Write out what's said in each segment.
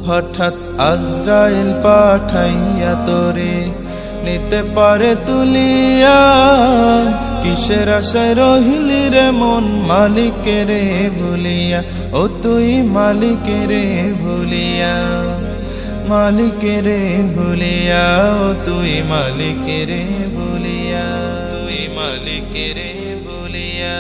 হঠাৎ আজরাইল পাঠাইয়া তোরে নিতে পারে তুলিয়া, কিসের আশায় রহিলি রে মন মালিকের ভুলিয়া, ও তুই মালিকের ভুলিয়া, মালিকের ভুলিয়া, ও তুই মালিকের ভুলিয়া, তুই মালিকের ভুলিয়া।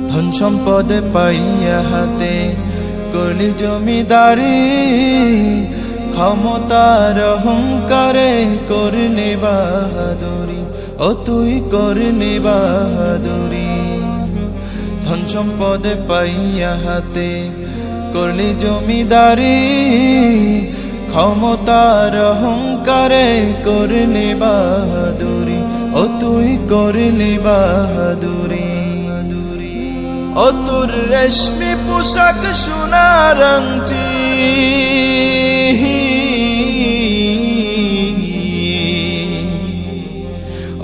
ধন সম্পদ পাইয়া হাতে করলি জমিদারি, ক্ষমতার অহংকারে করলি বাহাদুরি, ও তুই করলি বাহাদুরি। ধন সম্পদ পাইয়া হাতে করলি জমিদারি, ক্ষমতার অহংকারে করলি বাহাদুরি, ও তুই করলি বাহাদুরি। ও তোর রেশমি পোশাক সোনার আংটি,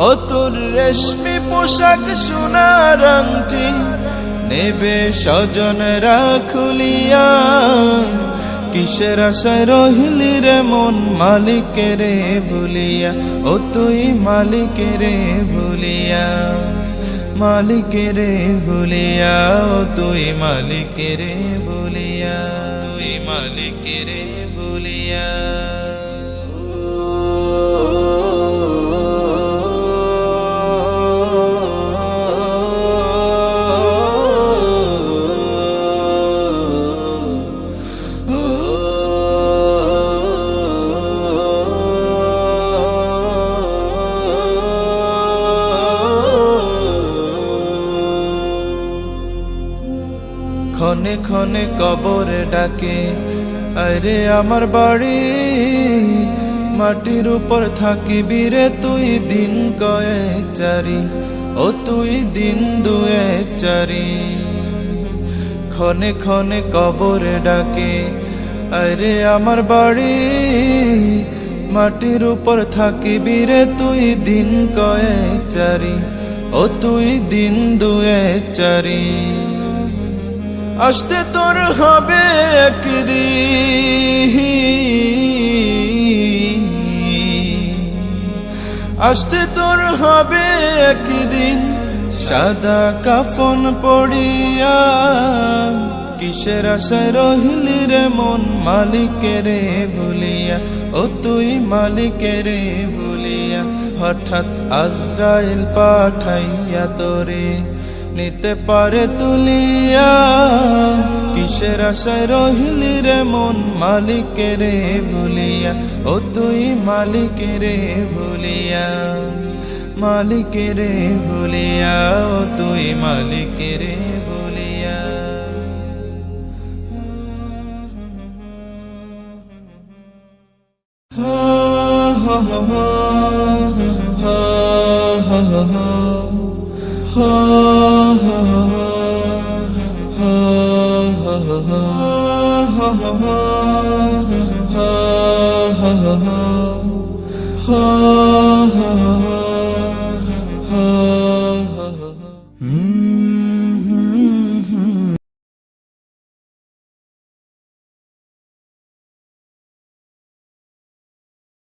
ও তোর রেশমি পোশাক সোনার আংটি, নেবে স্বজনরা খুলিয়া, কিসের আশায় রহিলি রে মন মালিকের ভুলিয়া, ও তুই মালিকের ভুলিয়া, মালিকের ভুলিয়া, ও তুই মালিকের ভুলিয়া, তুই মালিকের ভুলিয়া। ক্ষণে ক্ষণে কবরে ডাকে আরে আমার বাড়ি, মাটির উপর থাকিবি রে তুই দিন কয়েক চারি, ও তুই দিন দুয়েক চারি। ক্ষণে ক্ষণে কবরে ডাকে আরে আমার বাড়ি, মাটির উপর থাকিবি রে তুই দিন কয়েক চারি, ও তুই দিন দুয়েক চারি। আসতে তোর হবে একদিন, আসতে তোর হবে একদিন, সাদা কাফন পড়িয়া, কিসের আশায় রহিলি রে মন মালিকের ভুলিয়া, ও তুই মালিকের ভুলিয়া। হঠাৎ আজরাইল পাঠাইয়া তোরে নিতে পারে তুলিয়া, কিসের আশায় রহিলি রে মন মালিকের ভুলিয়া, ও তুই মালিকের ভুলিয়া, মালিকের ভুলিয়া, ও তুই মালিকের ভুলিয়া।